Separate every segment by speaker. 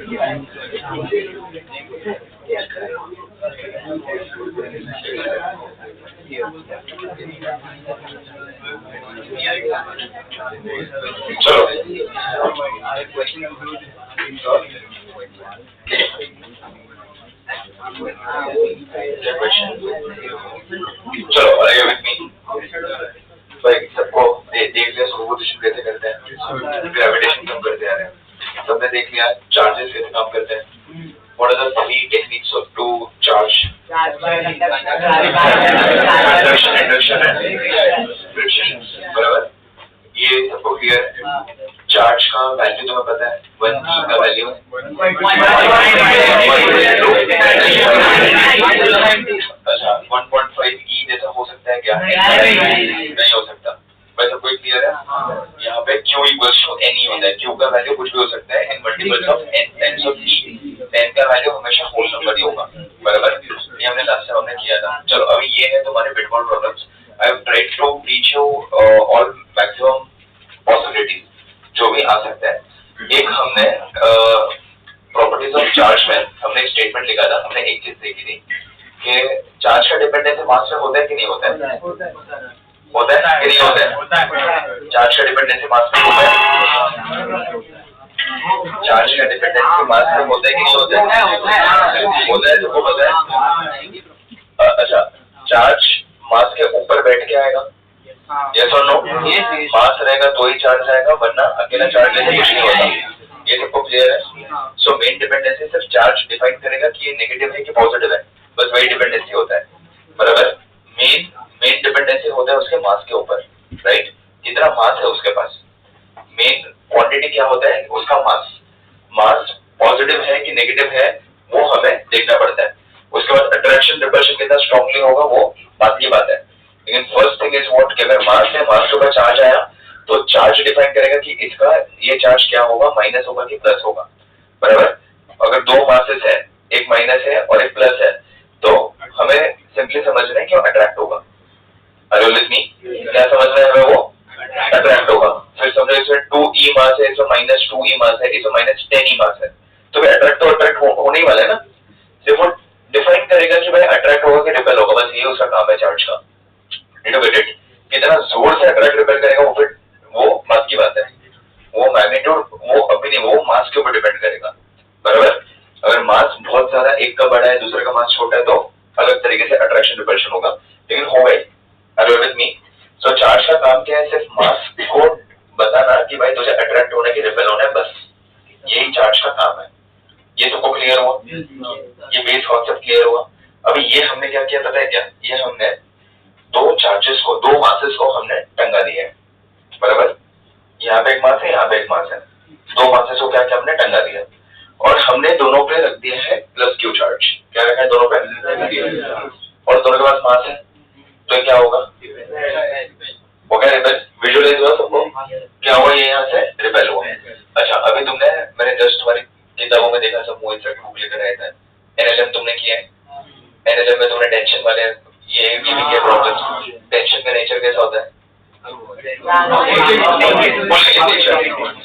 Speaker 1: चलो चलो आइए विद मी भाई सबको देख लिया सुपरपोजिशन कैसे करते हैं, ग्रेविटेशन कम करते आ रहे हैं, सबने देख लिया चार्जेस कैसे काम करते हैं. What are the three techniques of to charge? Conduction, induction and friction. बराबर. ये सबको क्लियर है. चार्ज का वैल्यू तुम्हें पता है, 1 E का वैल्यू है. अच्छा 1.5 E जैसा हो सकता है क्या? नहीं हो सकता. भाई सबको क्लियर है? यहाँ पे Q equals to N होता है. Q का वैल्यू कुछ भी हो सकता है in multiples of N times of E. N का वैल्यू हमेशा होल नंबर ही होगा. बराबर. ये हमने लास्ट टाइम हमने किया था. चलो अभी ये है तुम्हारे bitcoin problems. I have tried to teach you all maximum possibilities जो भी आ सकता है. एक हमने प्रॉपर्टीज ऑफ चार्ज में हमने एक स्टेटमेंट लिखा था. हमने एक चीज देखी थी कि चार्ज का डिपेंडेंस मास में होता है कि नहीं होता है? होता है कि नहीं होता है? चार्ज का डिपेंडेंस मास में होता है. चार्ज का डिपेंडेंस मास में होता है कि नहीं होता है? होता है. तुमको पता है? अच्छा चार्ज मास के ऊपर बैठ के आएगा? यस और नो? मास रहेगा तो ही चार्ज आएगा, वरना अकेला चार्ज लेने कुछ नहीं होता. ये सबको क्लियर है? सो मेन डिपेंडेंसी सिर्फ चार्ज डिफाइन करेगा कि ये नेगेटिव है कि पॉजिटिव है, बस वही डिपेंडेंसी होता है. बराबर. मेन डिपेंडेंसी होता है उसके मास के ऊपर, राइट? जितना मास है उसके पास, मेन क्वांटिटी क्या होता है? उसका मास. मास पॉजिटिव है कि नेगेटिव है वो हमें देखना पड़ता है. उसके बाद अट्रैक्शन रिपल्शन कितना स्ट्रांगली होगा वो बात की बात है. लेकिन फर्स्ट थिंग इज व्हाट कि अगर मास है, मास के ऊपर चार्ज आया तो चार्ज डिफाइन करेगा कि इसका ये चार्ज क्या होगा, माइनस होगा कि प्लस होगा. बराबर. अगर दो मासेस है, एक माइनस है और एक प्लस है, तो हमें सिंपली समझना है कि वो अट्रैक्ट होगा. Are you with me? क्या समझना है हमें? वो अट्रैक्ट होगा. फिर समझो इसमें 2E मास है, इसमें -2E मास है, इसमें -10E मास है, तो भाई अट्रैक्ट तो अट्रैक्ट होने ही वाला है ना. सिर्फ वो डिफाइन करेगा कि भाई अट्रैक्ट होगा कि रिपेल होगा, बस ये उसका काम है चार्ज का. कितना जोर से अट्रैक्ट रिपेल करेगा वो फिर वो मास की बात है. वो मैग्नीट्यूड वो अभी नहीं, वो मास के ऊपर डिपेंड करेगा. बराबर. अगर मास बहुत ज्यादा, एक का बड़ा है दूसरे का मास छोटा है, तो अलग तरीके से अट्रैक्शन रिपल्शन होगा. लेकिन हो गई. Are you with me? So charge का काम क्या है? सिर्फ मास को बताना कि भाई तुझे अट्रैक्ट होना है कि रिपेल होना है, बस यही चार्ज का काम है. ये सबको क्लियर हुआ? ये बेस कॉन्सेप्ट क्लियर हुआ? अभी ये हमने क्या किया पता है क्या? ये हमने दो चार्जेस को, दो मासेस को हमने टंगा दिया है. बराबर. यहाँ पे एक मास है, यहाँ पे एक मास है. दो मासेस को क्या किया हमने? टंगा दिया. और हमने दोनों पे रख दिया है प्लस क्यू चार्ज. क्या रखा है? दोनों पे. और दोनों के पास मास है, तो क्या होगा? हो गया रिपेल. विजुअलाइज हुआ सबको? क्या हुआ? ये यहाँ से रिपेल हुआ. अच्छा अभी तुमने, मैंने जस्ट तुम्हारी किताबों में देखा, सब मोहित सर की बुक लेकर आया था. एनएलएम तुमने किया है. एनएलएम में तुमने टेंशन वाले ये भी किया प्रॉब्लम्स. टेंशन का नेचर कैसा होता है?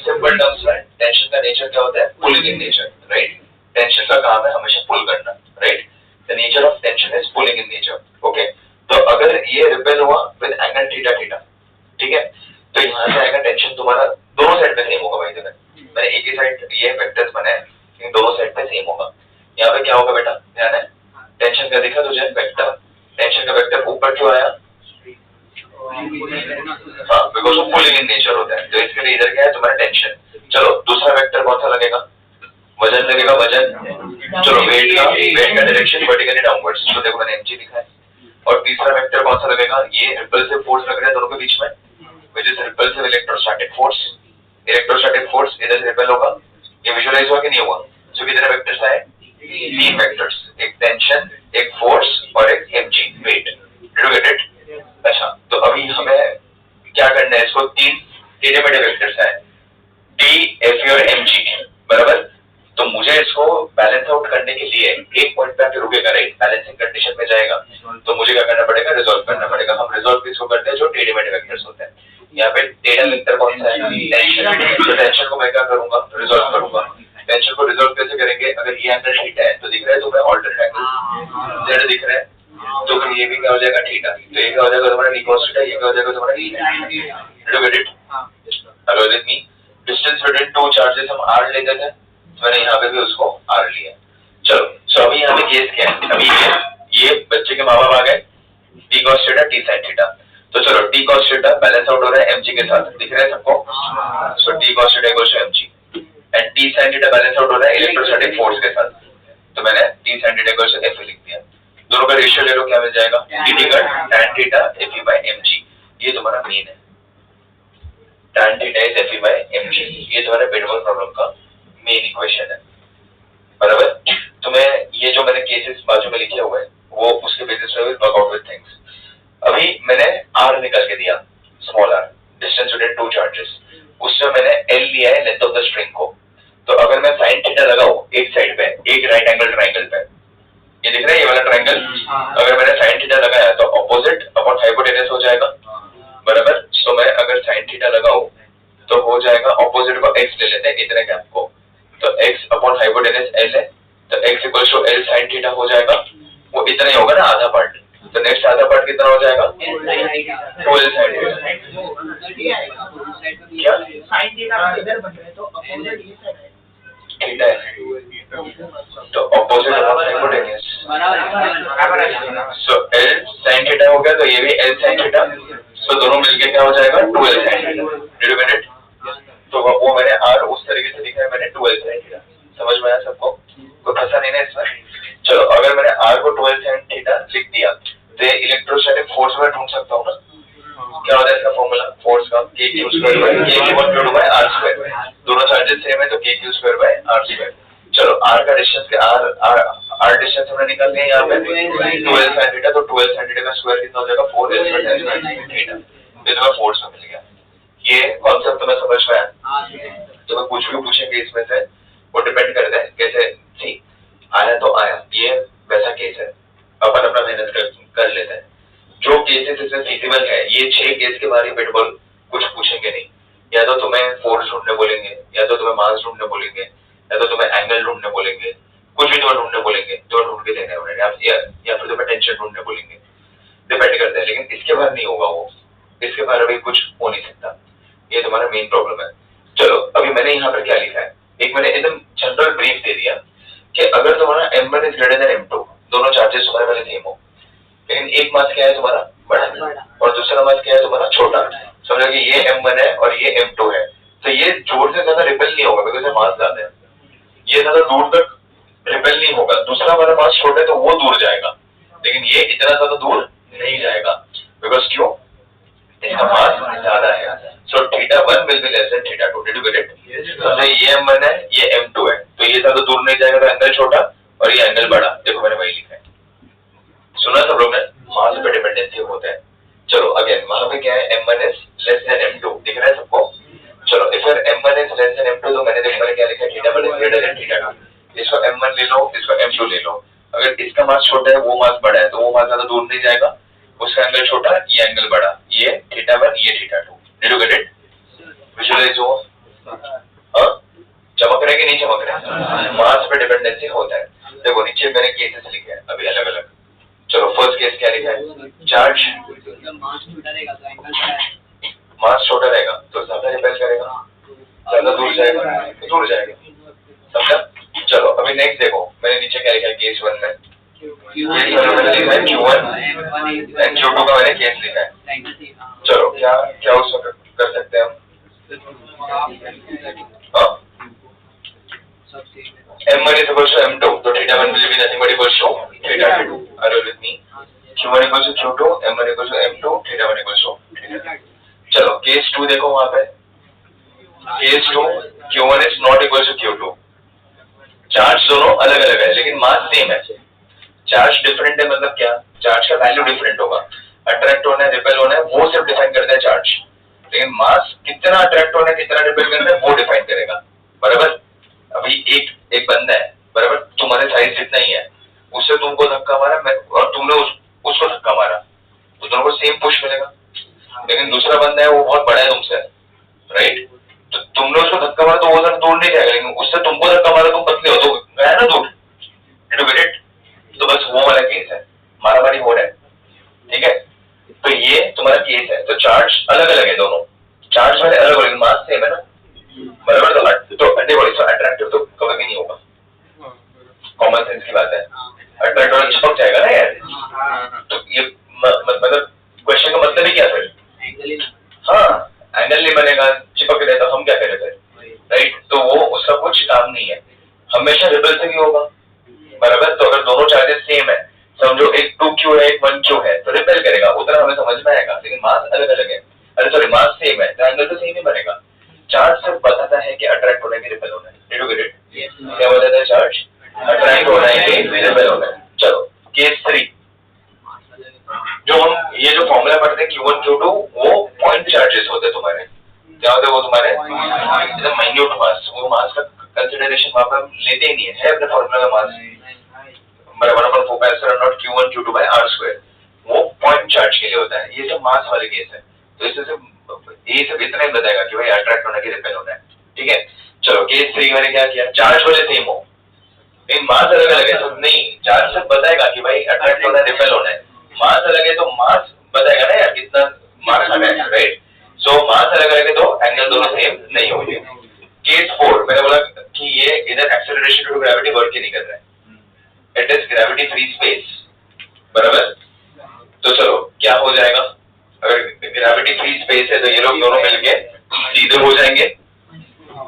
Speaker 1: सिंपल टर्म्स में टेंशन का नेचर क्या होता है? Pulling in nature, right? Tension का काम है हमेशा पुल करना, right? The nature of tension is pulling in nature. Okay. तो अगर ये रिपेल हुआ विद एंगल थीटा थीटा, ठीक है, तो यहाँ से आएगा टेंशन तुम्हारा दोनों साइड पे सेम होगा. भाई देखो मैंने एक ही साइड ये वेक्टर्स बनाए, लेकिन दोनों साइड पे सेम होगा. यहाँ पे क्या होगा बेटा? ध्यान है. टेंशन का दिखा तुझे वेक्टर. टेंशन का वेक्टर ऊपर क्यों आया? हाँ, बिकॉज वो पुलिंग इन नेचर होता है. तो इसके लिए इधर क्या है? तुम्हारा टेंशन. चलो दूसरा वेक्टर कौन सा लगेगा? वजन लगेगा. वजन. चलो वेट का डायरेक्शन वर्टिकली डाउनवर्ड्स. तो देखो मैंने mg लिखा है. और तीसरा वेक्टर कौन सा लगेगा? ये रिपल्सिव फोर्स लग रहा है दोनों के बीच में, which is repulsive electrostatic force. Electrostatic force इधर से रिपेल होगा. ये विजुअलाइज हुआ कि नहीं हुआ? जो कितने वेक्टर्स आए? 3 वेक्टर्स. एक टेंशन, एक फोर्स और एक mg weight. Did you get it? अच्छा तो अभी हमें क्या करना है? इसको 3 टेढ़े मेढ़े वेक्टर्स आए, d f और mg. बराबर. तो मुझे इसको बैलेंस आउट करने के लिए एक पॉइंट पे आके रुकेगा, राइट? बैलेंसिंग कंडीशन में जाएगा. तो मुझे क्या करना पड़ेगा? रिजॉल्व करना पड़ेगा. हम रिजॉल्व किसको करते हैं? जो टेढ़े मेढ़े वेक्टर्स होते हैं. यहाँ पे टेढ़ा वेक्टर कौन सा है? टेंशन. तो टेंशन को मैं क्या करूंगा? रिजॉल्व करूंगा. टेंशन को रिजॉल्व कैसे करेंगे? अगर ये एंगल थीटा है तो दिख रहा है तुम्हें ऑल्टरनेट एंगल जेड दिख रहा है, तो फिर ये भी क्या हो जाएगा थीटा, तो ये क्या हो जाएगा तुम्हारा d cos थीटा, ये क्या हो जाएगा तुम्हारा d sin theta. Did you get it? Hello with me? Distance between two charges हम r लेते थे, तो मैंने यहाँ पे भी उसको r लिया। चलो सो अभी यहाँ पे केस क्या है? अभी ये बच्चे के माँ बाप आ गए, d cos theta t sin theta, तो चलो d cos theta balance out हो रहा है mg के साथ, दिख रहा है सबको? So d cos theta equals to mg and t sin theta balance out हो रहा है इलेक्ट्रोस्टैटिक फोर्स के साथ, तो मैंने t sin theta equals to f लिख दिया। दोनों का रेशियो ले लो, क्या मिल जाएगा? dt का tan theta fe by mg, ये तुम्हारा मीन है। tan theta is fe by mg, ये तुम्हारे पेडबल प्रॉब्लम का मेन इक्वेशन है, बराबर? तुम्हें ये जो मैंने केसेस बाजू में लिखे हुए हैं वो उसके बेसिस पे will work out with things. अभी मैंने r निकाल के दिया, small r, distance between two charges, उससे मैंने l लिया है लेंथ ऑफ द स्ट्रिंग को, तो अगर मैं sin थीटा लगाऊं एक साइड पे, एक राइट एंगल ट्रायंगल पे, ये दिख रहा है ये वाला ट्रायंगल, अगर मैंने sin थीटा लगाया तो ऑपोजिट अपॉन हाइपोटेनस हो जाएगा, बराबर? सो मैं अगर sin थीटा लगाऊं तो हो जाएगा, ऑपोजिट को x ले लेते हैं इतने गैप को, तो x अपॉन हाइपोटेनस l है, तो x equals to l sin theta हो जाएगा, वो इतना ही होगा ना आधा पार्ट, तो नेक्स्ट आधा पार्ट कितना हो जाएगा? 2l sin theta. क्या
Speaker 2: sin थीटा इधर बन रहा है तो अपोजिट ये साइड है
Speaker 1: थीटा है, तो ऑपोजिट अपॉन हाइपोटेनस
Speaker 2: बराबर है।
Speaker 1: सो l sin थीटा हो गया, तो ये भी l sin थीटा, सो दोनों मिलके क्या हो जाएगा? 2l sin theta. Did you get it? तो वो मैंने r उस तरीके से लिखा है, मैंने 2l sin थीटा, समझ में आया सबको? कोई फंसा नहीं ना इसमें? चलो अगर मैंने r को 2l sin थीटा लिख दिया तो इलेक्ट्रोस्टैटिक फोर्स में ढूंढ सकता हूँ ना, क्या होता है इसका फॉर्मूला फोर्स का? k q square by k q1 q2 by r square, दोनों चार्जेस सेम है तो k q square by r square. चलो r का डिस्टेंस के r डिस्टेंस हमने निकाल लिया यहाँ पे 2l sin थीटा, तो 2l sin थीटा का स्क्वायर कितना हो जाएगा? 4l sin थीटा, ये तुम्हें फोर्स में मिल गया। ये कॉन्सेप्ट तुम्हें समझ में आया? तुम्हें कुछ भी पूछेंगे इसमें से, वो डिपेंड करता है कैसे सी आया तो आया, ये वैसा केस है, अपन अपना मेहनत कर लेते हैं। जो केसेस इसमें फिजिबल है, ये 6 केस के बारे में पेडबॉल कुछ पूछेंगे नहीं, या तो तुम्हें फोर्स ढूंढने बोलेंगे, या तो तुम्हें मास ढूंढने बोलेंगे, या तो तुम्हें एंगल ढूंढने बोलेंगे, कुछ भी तुम्हें ढूंढने बोलेंगे तो ढूंढ के देने वाले, या फिर तुम्हें टेंशन ढूंढने बोलेंगे, डिपेंड करता है, लेकिन इसके बाहर नहीं होगा वो, इसके बाहर अभी कुछ हो नहीं सकता, ये तुम्हारा मेन प्रॉब्लम है। चलो अभी मैंने यहाँ पर क्या लिखा है, एक मैंने एकदम जनरल ब्रीफ दे दिया कि अगर तुम्हारा m1 is greater than m2, दोनों चार्जेस तुम्हारे वाले सेम हो, लेकिन एक मास क्या है तुम्हारा? बड़ा और दूसरा मास क्या है तुम्हारा? छोटा। समझो कि ये m1 है और ये m2 है, तो ये जोर से ज्यादा रिपेल नहीं होगा बिकॉज़ मास ज्यादा है, ये ज्यादा दूर तक रिपेल नहीं होगा। दूसरा वाला मास छोटा है तो वो दूर जाएगा, लेकिन ये इतना ज्यादा दूर नहीं जाएगा, बिकॉज क्यों? इसका मास ज्यादा है। So θ1 will be less than θ2। Did you get it? समझे ये m1 है, ये m2 है, तो ये ज्यादा दूर नहीं जाएगा, तो एंगल छोटा और ये एंगल बड़ा। देखो मैंने वही लिखा है, सुना सब लोग ने? मास पे डिपेंडेंसी होता है। चलो अगेन वहां पे क्या है? m1 is less than m2, दिख रहा है सबको? चलो if m1 is less than m2 तो मैंने देखो मैंने क्या लिखा है? θ1 इज ग्रेटर देन θ2। इसको m1 ले लो, इसको m2 ले लो। अगर इसका मास छोटा है, वो मास बड़ा है, तो वो मास ज्यादा दूर नहीं जाएगा, उसका एंगल छोटा, ये एंगल बड़ा, ये θ1 ये θ2। Did you get it? Visualise हो? चमक रहा है कि नहीं चमक रहा है? मास पे डिपेंडेंसी होता है। देखो नीचे मैंने केसेस लिखे हैं अभी अलग अलग। चलो फर्स्ट केस क्या लिखा है? चार्ज मास छोटा रहेगा तो ज्यादा रिपेल करेगा, ज्यादा दूर जाएगा तो दूर जाएगा, समझा? चलो अभी नेक्स्ट देखो मैंने नीचे क्या लिखा है केस 1 में। केस 1 में मैंने लिखा है Q1 एंड Q2 का मैंने केस लिखा है। चलो क्या क्या उसमें कर सकते हैं हम? m1 is equals to m2, तो θ1 will be nothing but equals to θ2. Are you with me? q1 equals to q2, m1 equals to m2, θ1 equals to θ2. चलो केस 2 देखो वहां पे। Case 2 q1 is not equals to q2. Charge दोनों अलग अलग है लेकिन मास सेम है। चार्ज डिफरेंट है मतलब क्या? चार्ज का वैल्यू डिफरेंट होगा, अट्रैक्ट होना है रिपेल होना है वो सिर्फ डिफाइन करता है चार्ज, लेकिन मास कितना अट्रैक्ट होना है कितना रिपेल करना है वो डिफाइन करेगा, बराबर? अभी एक बंदा है, बराबर, तुम्हारे साइज जितना ही है, उससे तुमको धक्का मारा और तुमने उसको धक्का मारा तो दोनों को सेम पुश मिलेगा। लेकिन दूसरा बंदा है वो बहुत बड़ा है तुमसे, राइट? तो तुमने उसको धक्का मारा तो वो ज्यादा दूर नहीं जाएगा, लेकिन उससे तुमको धक्का मारा कॉमन सेंस की बात है, अट्रैक्ट होना छप जाएगा ना यार। तो ये मतलब क्वेश्चन का मतलब ही क्या फिर? हाँ, एंगल नहीं बनेगा, चिपक रहे तो हम क्या करें फिर, राइट? तो वो उसका कुछ काम नहीं है, हमेशा रिपल्सिव ही होगा, बराबर। तो अगर दोनों चार्जेस सेम है, समझो एक 2q है एक 1q है, तो रिपेल करेगा, उतना हमें समझ में आएगा, लेकिन मास अलग अलग है, अरे सॉरी मास सेम है तो एंगल तो सेम ही बनेगा। चार्ज सिर्फ बताता है कि अट्रैक्ट होना है कि रिपेल होना है। Did you get it? क्या बताता है चार्ज? अट्रैक्ट होना है कि रिपेल होना है। चलो केस 3, जो हम ये जो फॉर्मूला पढ़ते हैं Q1 Q2, वो पॉइंट चार्जेस होते हैं तुम्हारे, क्या होते हैं वो तुम्हारे एकदम माइन्यूट मास, वो मास का कंसिडरेशन वहां पर हम लेते ही नहीं है अपने फॉर्मूला में मास बराबर 1/4 Q1 Q2 by r², वो पॉइंट चार्ज के लिए होता है, ये सब मास वाले केस है। तो इससे ये सब इतना ही बताएगा कि भाई अट्रैक्ट होना कि रिपेल होना है, ठीक है। चलो केस 3 मैंने क्या किया, चार्ज वाले सेम हो लेकिन मास अलग अलग है, तो नहीं, चार्ज सिर्फ बताएगा कि भाई अट्रैक्ट होना है रिपेल होना है, मास अलग है तो मास बताएगा ना यार कितना मास लगा है, राइट? सो मास अलग अलग है तो एंगल दोनों सेम नहीं होंगे। केस 4 मैंने बोला कि ये इधर एक्सेलरेशन टू ग्रेविटी वर्क ही नहीं कर रहा है, it is gravity free space, बराबर। तो चलो क्या हो जाएगा, अगर ग्रेविटी फ्री स्पेस है तो ये लोग दोनों मिलके सीधे हो जाएंगे,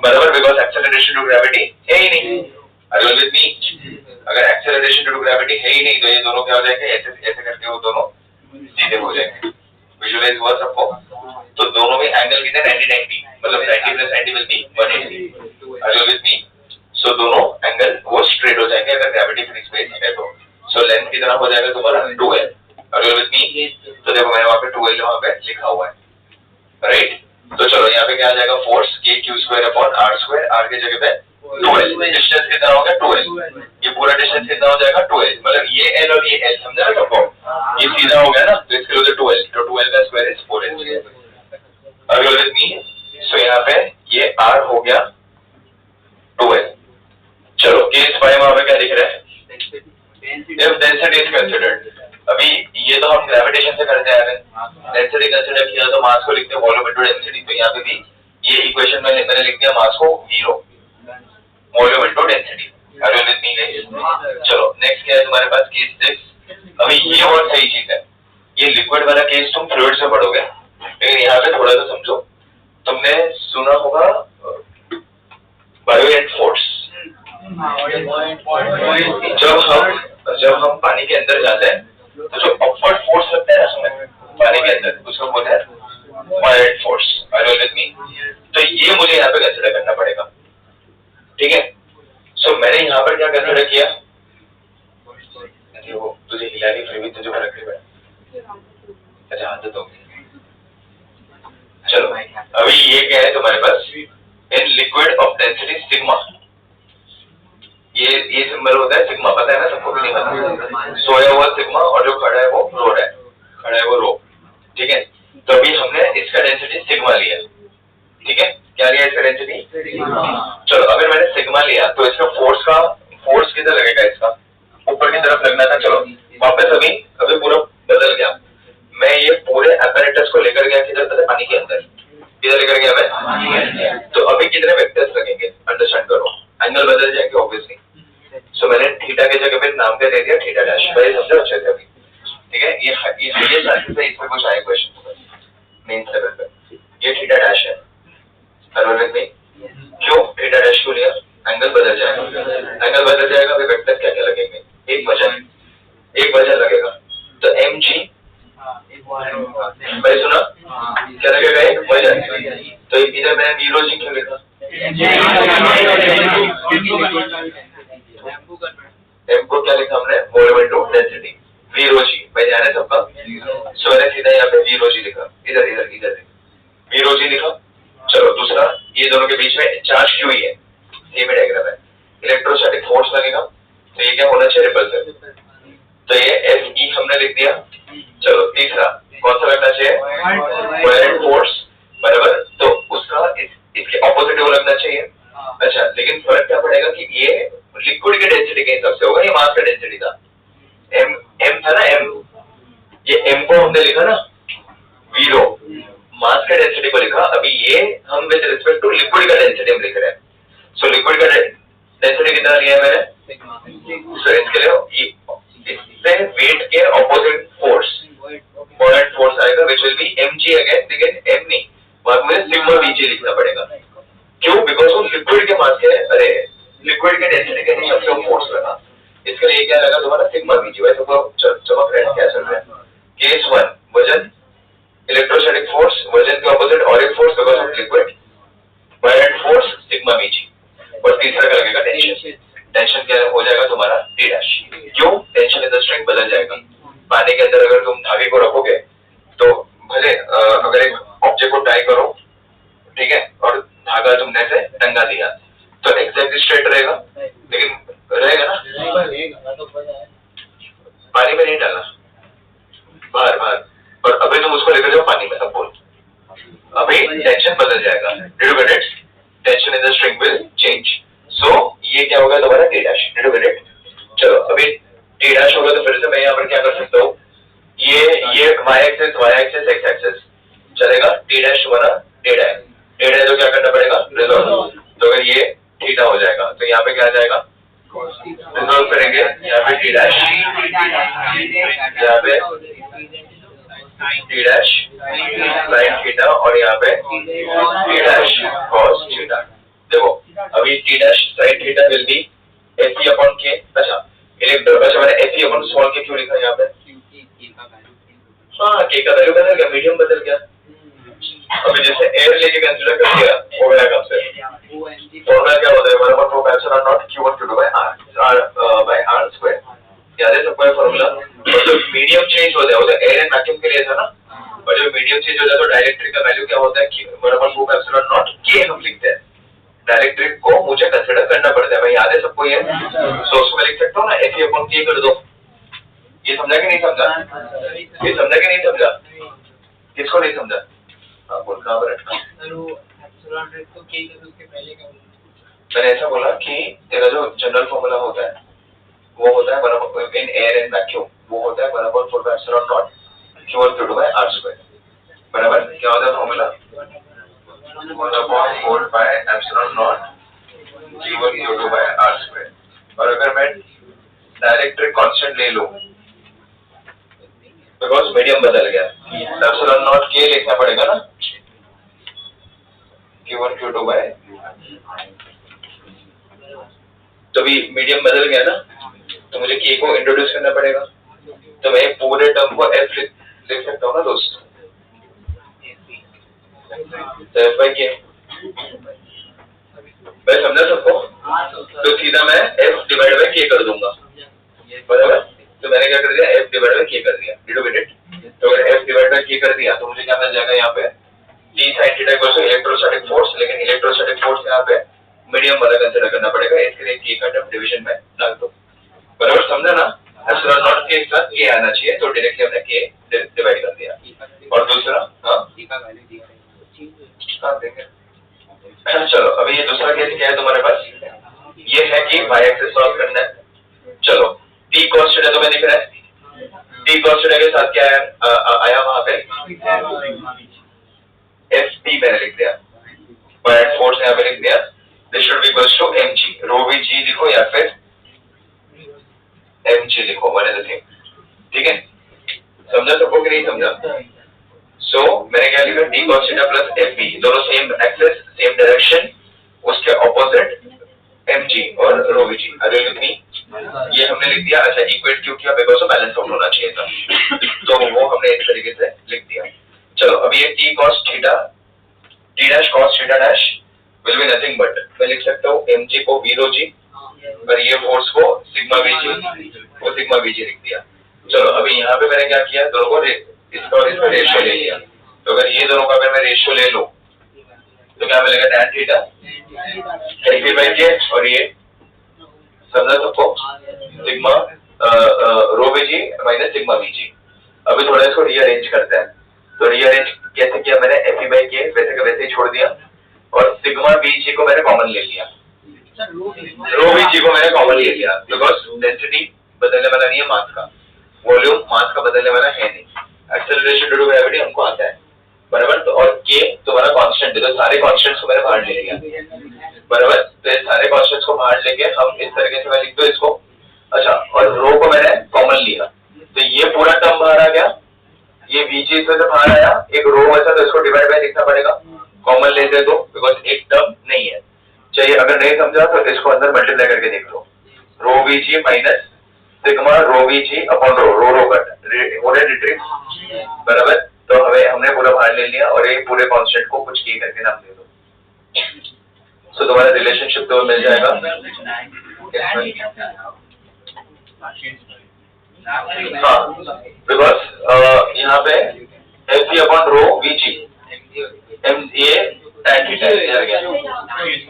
Speaker 1: बराबर, बिकॉज एक्सेलरेशन टू ग्रेविटी है ही नहीं। Are you with me? अगर एक्सेलरेशन टू ग्रेविटी है ही नहीं तो ये दोनों क्या हो जाएंगे, ऐसे ऐसे करके वो दोनों सीधे हो जाएंगे। विजुअलाइज हुआ सबको? तो दोनों में एंगल कितना 90-90, मतलब 90 + 90 will be 180। Are you with me? सो दोनों एंगल वो स्ट्रेट हो जाएंगे अगर ग्रेविटी फ्री स्पेस है तो। सो लेंथ कितना हो जाएगा तुम्हारा 2l। Are you with me? तो देखो मैंने वहां पे 2l वहां पे लिखा हुआ है, राइट? तो चलो यहाँ पे क्या आ जाएगा, फोर्स kq²/r², r की जगह पे 2l, डिस्टेंस कितना हो गया 2l, ये पूरा डिस्टेंस कितना हो जाएगा 2l, मतलब ये l और ये l, समझा ना सबको, ये सीधा हो गया ना, तो इसके लिए 2l, तो 2l का square is 4l। Are you with me? सो यहाँ पे ये r हो गया 2l। चलो केस 5 वहां पे क्या लिख रहा है, इफ डेंसिटी इज कंसीडर्ड, अभी ये तो हम ग्रेविटेशन से करते आ रहे हैं, डेंसिटी कंसीडर किया तो मास को लिखते हैं वॉल्यूम इनटू डेंसिटी, तो यहाँ पे भी ये इक्वेशन में मैंने लिख दिया मास को 0 volume into density. Are you with me guys? चलो नेक्स्ट क्या है तुम्हारे पास, केस 6। अभी ये बहुत सही चीज है, ये लिक्विड वाला केस तुम फ्लूइड से पढ़ोगे, लेकिन यहाँ पे थोड़ा सा समझो, तुमने सुना होगा बायोएंट फोर्स, जब हम पानी के अंदर जाते हैं तो जो अपवर्ड फोर्स लगता है ना हमें पानी के अंदर, उसको बोलते हैं बायोएंट force. Are you with me? तो ये मुझे यहाँ पे कंसिडर करना पड़ेगा, ठीक है। सो मैंने यहाँ पर क्या कंसिडर किया, वो तुझे हिलानी फिर भी तुझे फर्क नहीं पड़ा, अच्छा हाथ तो चलो। अभी ये क्या है तुम्हारे पास, in liquid of density sigma, ये सिंबल होता है सिग्मा, पता है ना सबको, नहीं पता? सोया हुआ सिग्मा और जो खड़ा है वो रो है, खड़ा है वो रो, ठीक है। तो अभी हमने इसका डेंसिटी सिग्मा लिया, ठीक है, क्या लिया इसका डेंसिटी? चलो अगर मैंने सिग्मा लिया तो इसका फोर्स किधर लगेगा, इसका ऊपर की तरफ लगना था। चलो वापस अभी पूरा बदल गया, मैं ये पूरे apparatus को लेकर गया किधर तक, पानी के अंदर, किधर लेकर गया मैं, तो अभी कितने वेक्टर्स लगेंगे अंडरस्टैंड करो, एंगल बदल जाएंगे ऑब्वियसली। सो मैंने थीटा की जगह पे नाम क्या दे दिया, थीटा डैश, भाई समझो अच्छे से अभी, ठीक है। ये हाईएस्ट चांसेस है इसमें कुछ आए क्वेश्चन मेन लेवल पे, ये थीटा डैश है, बराबर नहीं? क्यों थीटा डैश क्यों लिया, एंगल बदल जाएगा, अभी वेक्टर्स क्या क्या लगेंगे, एक वजन लगेगा, तो mg, भाई सुना क्या लगेगा, एक वजन, तो इधर मैंने v rho g क्यों लिखा, m को क्या लिखा हमने, volume into density, v rho g, भाई ध्यान है सबका। सो मैंने सीधा यहाँ पे v rho g लिखा, इधर v rho g लिखा। चलो दूसरा, ये दोनों के बीच में चार्ज क्यों ही है, सेम डायग्राम है, इलेक्ट्रोस्टैटिक फोर्स लगेगा, तो ये क्या होना चाहिए, रिपल्सिव, तो ये Fe हमने लिख दिया। चलो तीसरा कौन सा लगना चाहिए, बायोएंट फोर्स, बराबर, तो उसका इसके ऑपोजिट वो लगना चाहिए। अच्छा लेकिन फर्क क्या पड़ेगा कि ये लिक्विड के डेंसिटी के हिसाब से होगा, ये मास का डेंसिटी था, m था ना, ये m को हमने लिखा ना v rho, मास का डेंसिटी को लिखा, अभी ये हम विद रिस्पेक्ट टू लिक्विड का डेंसिटी हम लिख रहे हैं। सो लिक्विड का डेंसिटी कितना लिया है मैंने, तो इसके लिए इससे वेट के ऑपोजिट फोर्स पॉइंट फोर्स आएगा which will be mg again, लेकिन m नहीं, वहां मुझे सिग्मा vg लिखना पड़ेगा। क्यों? बिकॉज वो लिक्विड के मास के, अरे लिक्विड के डेंसिटी के हिसाब से वो फोर्स लगा, इसके लिए क्या लगा तुम्हारा सिग्मा vg। वैसे तो चमक रहा है क्या चल रहा है? केस 1 वजन इलेक्ट्रोस्टैटिक फोर्स, वजन के ऑपोजिट और एक force because of liquid, point force sigma vg, और तीसरा क्या लगेगा? टेंशन। टेंशन क्या हो जाएगा तुम्हारा? T dash. क्यों? टेंशन इन द स्ट्रिंग बदल जाएगा। पानी के अंदर अगर तुम धागे को रखोगे तो भले अगर एक ऑब्जेक्ट को टाई करो, ठीक है, और धागा तुमने से टंगा दिया तो एग्जैक्ट स्ट्रेट रहेगा, लेकिन रहेगा ना, पानी में नहीं डालना, बाहर बाहर, और अभी तुम उसको लेकर जाओ पानी में, सपोज अभी टेंशन बदल जाएगा। Did you get it? Tension in the string will change. So ये क्या होगा तुम्हारा? T dash. Did you get it? चलो अभी T डैश होगा तो फिर से मैं यहाँ पर क्या कर सकता हूँ, ये y एक्सिस x एक्सिस चलेगा, T डैश तुम्हारा डेड है, तो क्या करना पड़ेगा? रिजॉल्व। तो अगर ये थीटा हो जाएगा तो यहाँ पे क्या आ जाएगा? रिजॉल्व करेंगे, यहाँ पे T डैश, यहाँ पे T डैश साइन थीटा, और यहाँ पे T डैश कॉस थीटा। देखो अभी T dash sine theta will be Fe upon K। अच्छा मैंने Fe अपॉन स्मॉल k क्यों लिखा यहाँ पे? हाँ, K का वैल्यू बदल गया, मीडियम बदल गया। अभी जैसे एयर लेके कंसीडर कर लिया, हो गया कब से? फॉर्मूला क्या होता है? बराबर two epsilon naught q1 q2 by r square. याद है सबको फॉर्मूला? तो मीडियम चेंज हो जाए, वो तो एयर एंड वैक्यूम के लिए था ना, और जब मीडियम चेंज हो जाए तो डाइलेक्ट्रिक का वैल्यू क्या होता है? बराबर टू एप्सिलॉन नॉट k हम लिखते हैं। डाइलेक्ट्रिक को मुझे कंसीडर करना पड़ता है भाई, याद है सबको ये? सो उसको मैं लिख सकता हूँ ना, Fe अपॉन K कर दो। ये समझा कि नहीं समझा? ये समझा कि नहीं समझा? किसको नहीं समझा? हाँ बोल, कहाँ पर अटका? मैंने ऐसा बोला कि तेरा जो जनरल फॉर्मूला होता है वो होता है बराबर इन एयर एंड वैक्यूम, वो होता है बराबर 4 epsilon naught q1 q2 by r square. बराबर क्या होता है formula? 1/4 by epsilon naught q1 q2 by r square. और अगर मैं डायरेक्ट्रिक कांस्टेंट ले लूं बिकॉज मीडियम बदल गया, एप्सिलॉन नॉट k लिखना पड़ेगा ना, q1 q2 बाय, तो भी मीडियम बदल गया ना, तो मुझे k को इंट्रोड्यूस करना पड़ेगा। तो मैं पूरे टर्म को f लिख सकता हूँ ना दोस्त, तो f बाय k। मैं समझा सबको? तो सीधा मैं f डिवाइड बाय k कर दूंगा, बराबर। तो मैंने क्या कर दिया? f डिवाइड बाय k कर दिया। Did you get it? तो अगर f डिवाइड बाय k कर दिया तो मुझे क्या मिल जाएगा यहाँ पे? T sin theta equals to electrostatic force, लेकिन इलेक्ट्रोस्टैटिक फोर्स यहाँ पे मीडियम वाला कंसीडर करना पड़ेगा, इसके लिए k का टर्म डिवीजन में डाल दो। बराबर समझा ना? एप्सिलॉन नॉट के साथ k आना चाहिए, तो डायरेक्टली हमने k डिवाइड कर दिया। और दूसरा हाँ देंगे। चलो अभी ये दूसरा केस क्या है तुम्हारे पास? ये है कि y एक्सिस सॉल्व करना है। चलो t cos थीटा तुम्हें दिख रहा है, t cos थीटा के साथ क्या आया वहां पे? ft मैंने लिख दिया, पॉइंट फोर्स यहाँ पे लिख दिया, this should be equals to mg, rho भी g लिखो या फिर mg लिखो, वन इज द सेम। ठीक है, समझा सबको कि नहीं समझा? सो मैंने क्या लिखा? t cos theta plus fb, दोनों सेम एक्सिस सेम डायरेक्शन, उसके ऑपोजिट mg और रो भी g। अरे कितनी ये हमने लिख दिया। अच्छा इक्वेट क्यों किया? बिकॉज़ ऑफ बैलेंस आउट होना चाहिए था, तो वो हमने इस तरीके से लिख दिया। चलो अभी ये t cos theta, t dash cos theta dash will be nothing but, मैं लिख सकता हूँ mg को v रो g और ये फोर्स को सिग्मा vg, वो सिग्मा vg लिख दिया। चलो अभी यहाँ पे मैंने क्या किया? दोनों को इसका और इसका रेशियो ले लिया। तो अगर ये दोनों का अगर मैं रेशियो ले लूं तो क्या मिलेगा? tan theta f by k, और ये समझा सबको? Sigma rho vg minus sigma vg। अभी थोड़ा इसको रीअरेंज करते हैं, तो रीअरेंज कैसे किया? मैंने f बाय k वैसे का वैसे ही छोड़ दिया, और सिग्मा vg को मैंने कॉमन ले लिया, रो vg को मैंने कॉमन ले लिया, बिकॉज डेंसिटी बदलने वाला नहीं है मास का, वॉल्यूम मास का बदलने वाला है नहीं, एक्सेलरेशन ड्यू टू ग्रेविटी हमको आता है। बराबर। तो और के तुम्हारा कांस्टेंट है, तो सारे कांस्टेंट्स को मैंने बाहर ले लिया, बराबर। तो ये सारे कांस्टेंट्स को बाहर लेके हम इस तरीके से मैं लिख दूं इसको। अच्छा, और रो को मैंने कॉमन लिया, तो ये पूरा टर्म बाहर आ गया, ये बीच इसमें से बाहर आया, एक रो बचा तो इसको डिवाइड बाय लिखना पड़ेगा, कॉमन लेते दो बिकॉज एक टर्म नहीं है। चाहिए अगर नहीं समझा तो इसको अंदर मल्टीप्लाई करके देख लो, रो वीजी माइनस सिग्मा रो वीजी अपॉन रो, रो रो कट रिट्रीट, बराबर। तो हमें हमने पूरा बाहर ले लिया और ये पूरे कांस्टेंट को कुछ की करके नाम दे दो, सो तुम्हारा रिलेशनशिप तो मिल जाएगा। हाँ, बिकॉज यहाँ पे F E upon rho VG M A tan theta आ गया,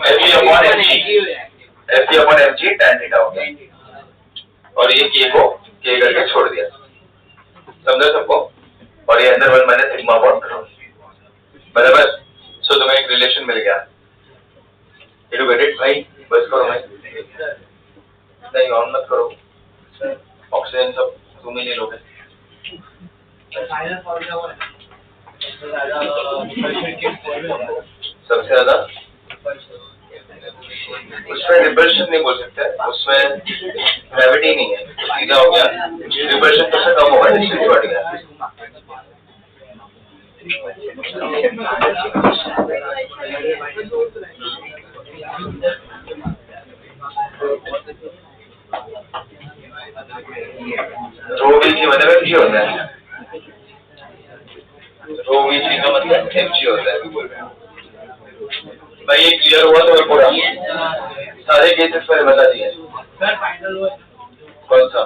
Speaker 1: F E upon M G, F E upon M G tan theta हो गया, और ये के को के करके छोड़ दिया, समझा सबको। और ये अंदर 1 माइनस सिग्मा अपॉन रो, बराबर। सो तुम्हें एक रिलेशन मिल गया, यू गेट इट भाई। बस करो भाई, नहीं ऑन मत करो, ऑक्सीजन सब तुम ही ले लोगे। सबसे ज्यादा उसमें रिपल्शन नहीं बोल सकते, उसमें ग्रेविटी नहीं है, सीधा हो गया, रिपल्शन सबसे कम होगा, डिस्टेंस बढ़ गया। रो वीजी मतलब एमजी होता है, रो वीजी का मतलब एमजी होता है भाई। ये क्लियर हुआ तो पूरा सारे केसेस मैंने बता दिए। कौन सा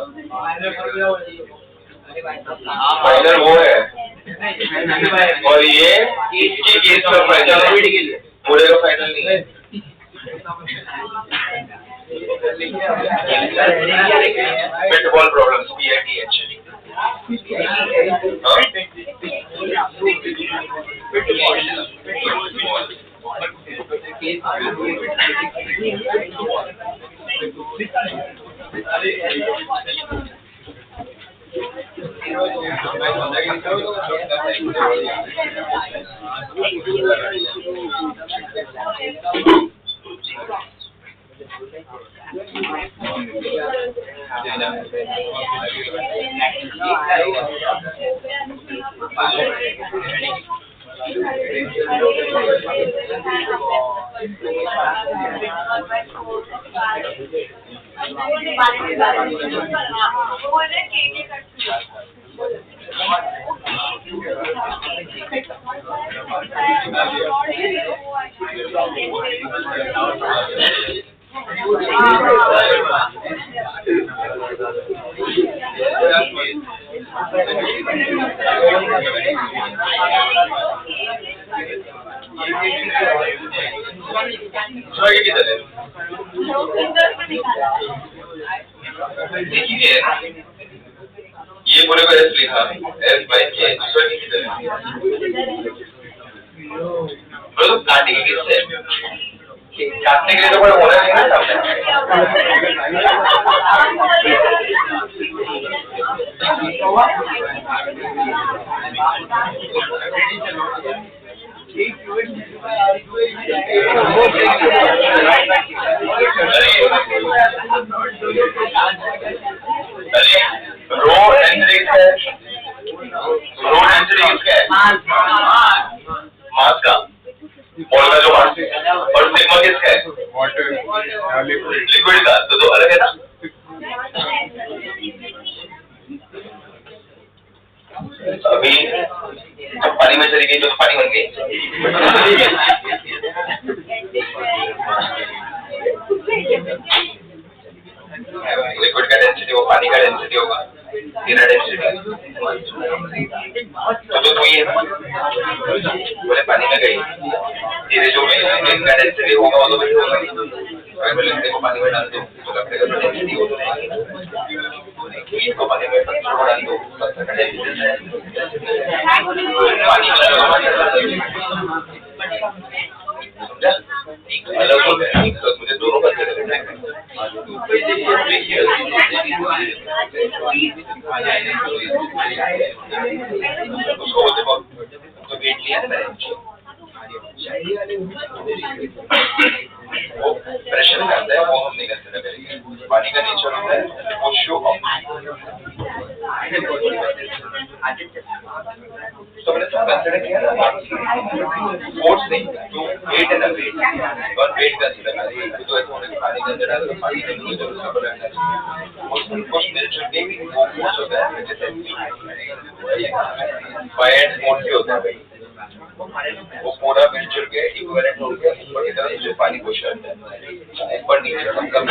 Speaker 1: फाइनल वो है, और ये इसके केस का फाइनल है, पूरे का फाइनल नहीं है। Pitfall problems, PITH. देखिए ये पूरे को एस लिखा, एस बाई के, दूसरा की किधर है? तो काटेंगे किससे? काटने के लिए तो कोई होना नहीं ना अरे रो डेंसिटी किसका है? रो डेंसिटी किसका है? मास का, बॉल का जो मास, और सिग्मा किसका है? वाटर लिक्विड का, तो दो अलग है ना। अभी जब पानी में चली गई तो पानी बन गई, लिक्विड का डेंसिटी वो पानी का डेंसिटी होगा, तेरा डेंसिटी तो ये बोले पानी में गई, तेरे जो का डेंसिटी होगा वो तो वही होगा। अगर लकड़ी को पानी में डाल दो तो लकड़ी का डेंसिटी हो जाएगी, इसको पानी में डाल दो पत्थर का डेंसिटी पानी अलग हो गया। तो मुझे दोनों का उसको बोलते तो वेट लिया पानी का नेचर होता है वो शो अप। तो मैंने सब कंसिडर किया ना, फोर्स नहीं, तो वेट है ना, वेट और वेट कंसिडर करना। तो ऐसा होने के पानी के अंदर डाल तो पानी के अंदर जब उसका बल रहना चाहिए, उसमें कुछ मिलजुल के भी वो फोर्स होता है, जैसे बायड मोड भी होता है, वो पूरा मिलजुल के इक्विवेलेंट होकर ऊपर की तरफ जो पानी पुश करता है, ऊपर नीचे हम कम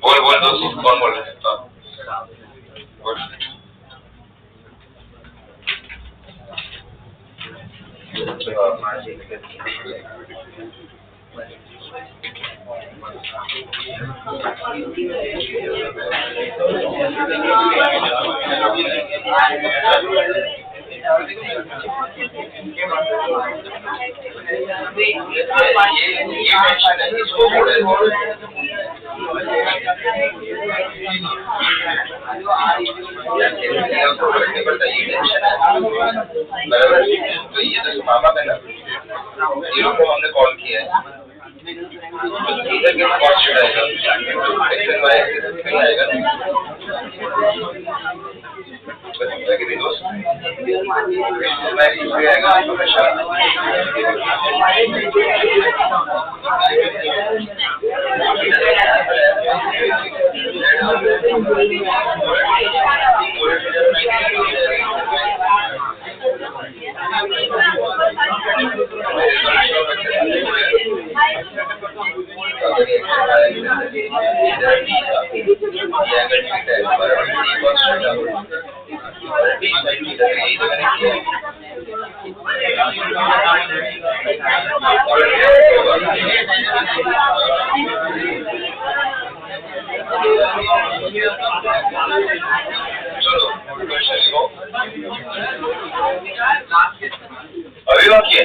Speaker 1: बोल दोस्त, कौन बोल रहे हैं? बोल। बराबर, तो ये तो मामा का ना, हीरो को हमने कॉल किया है, इधर के कॉस्ट आएगा, आएगा ना, भी दोस्त, मैं आएगा हमेशा, अभी बाकी है।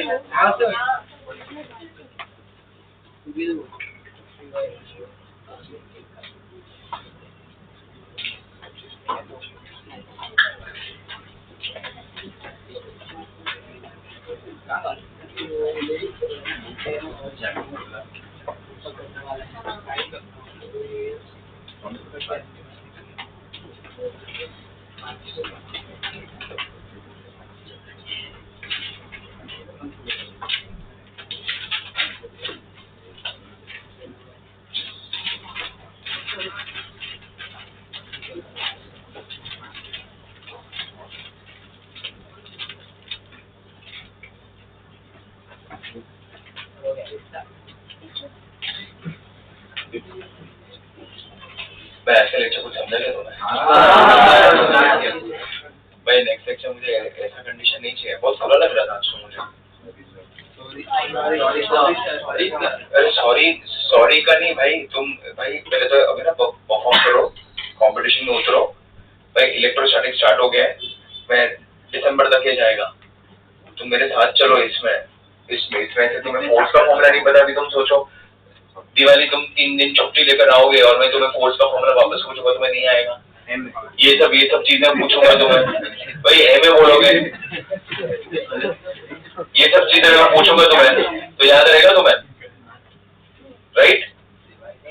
Speaker 1: मैं ऐसे लेक्चर कुछ समझा क्या तुम्हें? भाई नेक्स्ट लेक्चर मुझे ऐसा कंडीशन नहीं चाहिए, बहुत बुरा लग रहा था आज तो मुझे। अरे सॉरी का नहीं भाई, तुम भाई पहले तो अभी ना परफॉर्म करो, कंपटीशन में उतरो भाई। इलेक्ट्रोस्टैटिक स्टार्ट हो गया है, मैं दिसंबर तक ये जाएगा, तुम मेरे साथ चलो इसमें से तुम्हें फोर्स का फॉर्मूला नहीं पता, अभी तुम सोचो दिवाली तुम 3 दिन छुट्टी लेकर आओगे और मैं तुम्हें फोर्स का फॉर्मूला वापस पूछूंगा, तुम्हें नहीं आएगा। ये सब चीजें पूछूंगा तुम्हें, भाई एम ए बोलोगे, ये सब चीजें मैं पूछूंगा तुम्हें तो याद रहेगा तुम्हें, राइट?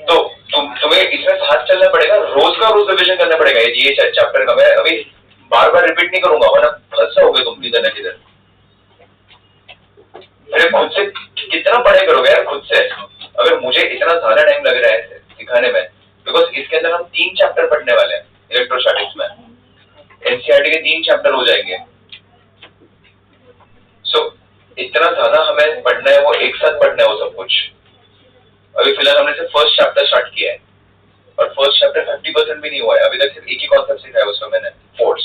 Speaker 1: तो तुम्हें इसमें साथ चलना पड़ेगा, रोज का रोज रिविजन करना पड़ेगा ये चैप्टर का। मैं अभी बार बार रिपीट नहीं करूंगा वरना फंस जाओगे तुम किधर न किधर। अरे खुद से कितना पढ़ाई करोगे यार खुद से, अगर मुझे इतना ज्यादा टाइम लग रहा है सिखाने में, बिकॉज इसके अंदर हम 3 चैप्टर पढ़ने वाले हैं इलेक्ट्रोस्टैटिक्स में, एनसीईआरटी के 3 चैप्टर हो जाएंगे। सो इतना ज्यादा हमें पढ़ना है, वो एक साथ पढ़ना है वो सब कुछ। अभी फिलहाल हमने सिर्फ फर्स्ट चैप्टर स्टार्ट किया है और फर्स्ट चैप्टर 50% भी नहीं हुआ है, अभी तक सिर्फ एक ही कॉन्सेप्ट सिखाया उसमें मैंने, फोर्स,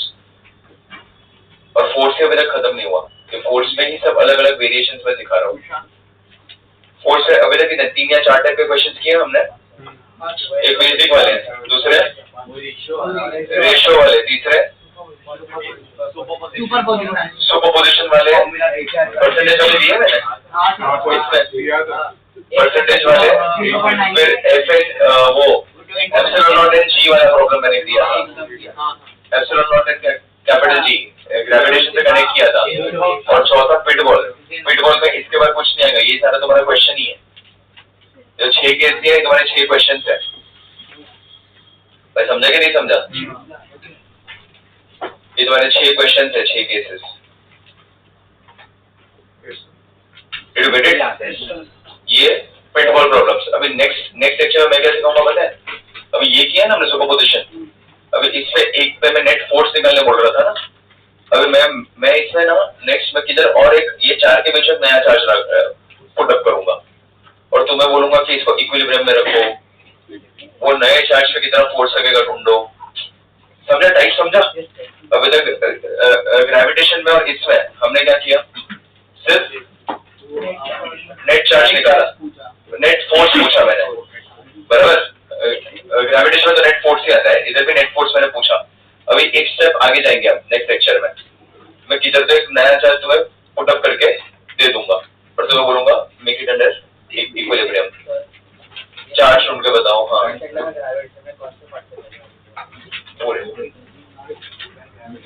Speaker 1: और फोर्स ही अभी तक खत्म नहीं हुआ कि फोर्स में ही सब अलग अलग वेरिएशंस में सिखा रहा हूँ। फोर्स से अभी तक 3 या 4 टाइप के क्वेश्चंस किए हमने, एक बेसिक वाले, दूसरे रेशियो वाले, तीसरे सुपरपोजिशन वाले, परसेंटेज वाले दिए मैंने, परसेंटेज वाले, फिर एफएन वो एप्सिलॉन नॉट एंड जी वाला प्रॉब्लम मैंने दिया था, epsilon not and capital G gravitation से कनेक्ट किया था, और चौथा पिटबॉल में इसके बाद कुछ नहीं आएगा, ये सारा तुम्हारा क्वेश्चन ही है। जो 6 केस दिया है तुम्हारे 6 क्वेश्चन है, भाई समझा कि नहीं समझा? ये तुम्हारे 6 क्वेश्चन है, 6 केसेस। ये पिटबॉल प्रॉब्लम्स। अभी नेक्स्ट लेक्चर में मैं क्या सिखाऊंगा पता है? अभी ये किया ना हमने सुपरपोजिशन, अभी इससे एक पे मैं नेट फोर्स निकालने बोल रहा था ना, अभी मैं इसमें ना नेक्स्ट में किधर और एक ये 4 के बीच में नया चार्ज पुट अप करूंगा और तुम्हें बोलूंगा कि इसको इक्विलिब्रियम में रखो, वो नए चार्ज पे कितना फोर्स लगेगा ढूंढो। समझा? टाइप समझा? अभी तक ग्रेविटेशन में और इसमें हमने क्या किया, सिर्फ नेट चार्ज निकाला, नेट फोर्स पूछा मैंने, बराबर? ग्रेविटेशन में तो नेट फोर्स ही आता है, इधर भी नेट फोर्स मैंने पूछा। अभी एक स्टेप आगे जाएंगे हम नेक्स्ट लेक्चर में, मैं किधर से एक नया चार्ज तुम्हें पुट अप करके दे दूंगा और तुम्हें बोलूंगा make it under equilibrium, charge ढूंढ के बताओ। हाँ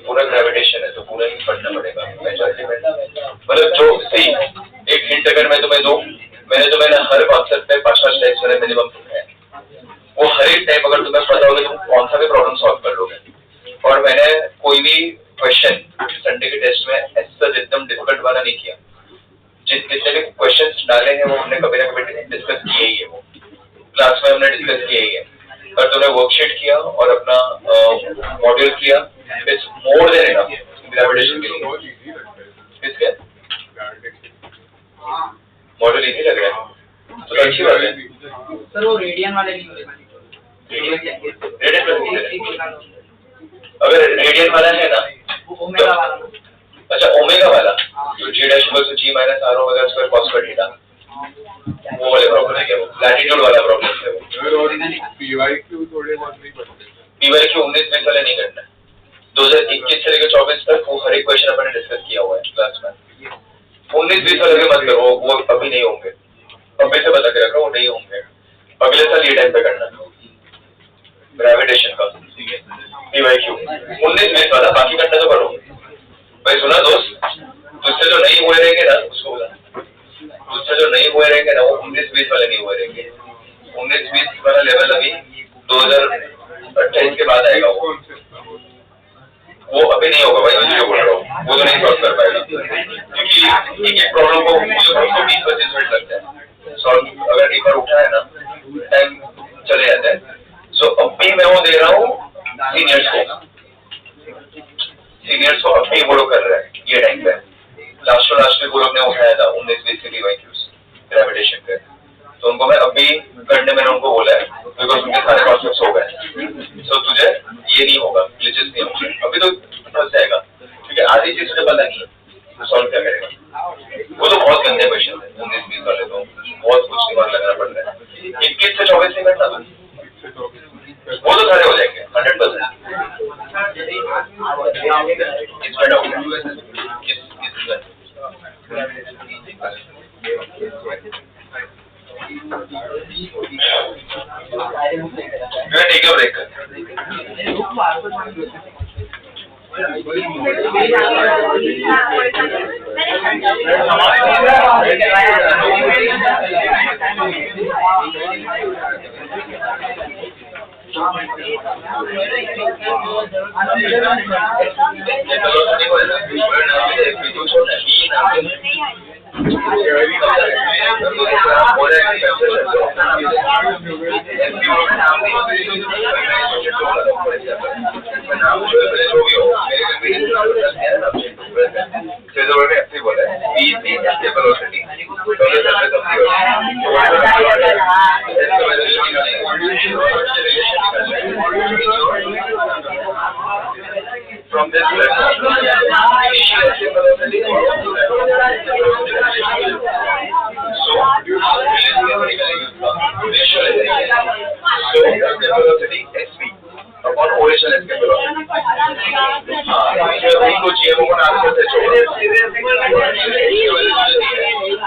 Speaker 1: पूरा ग्रेविटेशन है तो पूरा ही पढ़ना पड़ेगा, मतलब जो सही। एक हिंट अगर मैं तुम्हें दूं, मैंने तुम्हें हर कॉन्सेप्ट पे 5-5 टाइप्स वाले मिनिमम है, वो हर एक टाइप अगर तुम्हें पता होगा तुम कौन सा भी प्रॉब्लम सॉल्व कर लोगे। और मैंने कोई भी क्वेश्चन संडे के टेस्ट में ऐसा एकदम डिफिकल्ट वाला नहीं किया, जितने भी क्वेश्चंस डाले हैं वो हमने कभी ना कभी डिस्कस किए ही है, वो क्लास में हमने डिस्कस किए ही है। और तुमने वर्कशीट किया और अपना मॉड्यूल किया, it's more than enough gravitation के लिए। किसके मॉड्यूल इजी लग रहा है तो अच्छी बात है
Speaker 2: सर, वो रेडियन वाले नहीं होते,
Speaker 1: अगर रेडियन वाला है ना,
Speaker 2: ओमेगा वाला।
Speaker 1: अच्छा ओमेगा वाला, तो g dash equals to g minus r omega square cos square theta, वो वाले प्रॉब्लम है क्या? वो लैटिट्यूड वाला प्रॉब्लम है वो।
Speaker 3: PYQ थोड़े बहुत नहीं पढ़ते,
Speaker 1: PYQ 19-20 वाले नहीं करना है, 2021 से लेकर 24 तक वो हर एक क्वेश्चन अपन ने डिस्कस किया हुआ है क्लास में। 19-20 वाले भी मत करो, वो अभी नहीं होंगे, अभी से बता के रखो वो नहीं होंगे, अगले साल ये टाइम पे करना ग्रेविटेशन का PYQ 19-20 वाला, बाकी करना तो करो भाई। सुना दोस्त, तुझसे जो नहीं हुए रहेंगे ना, उसको बोला, तुझसे जो नहीं हुए रहेंगे ना वो 19-20 वाले नहीं हुए रहेंगे। 19-20 वाला लेवल अभी 2028 के बाद आएगा, वो अभी नहीं होगा भाई, मैं जो बोल रहा हूँ वो तो नहीं सॉल्व कर पाएगा, क्योंकि एक प्रॉब्लम को 20-25 मिनट लगता है सॉल्व, अगर एक बार उठा है ना टाइम चले जाता है। सो अभी मैं वो दे रहा हूँ सीनियर्स को अभी वो लोग कर रहे हैं ये टाइम पे। लास्ट में वो लोग ने उठाया था 19-20 के PYQs ग्रेविटेशन के, तो उनको मैं अभी करने मैंने उनको बोला है, बिकॉज उनके सारे कॉन्सेप्ट्स हो गए। take a break. From this velocity SV upon original escape velocity. उनको GMO को नाम करते हैं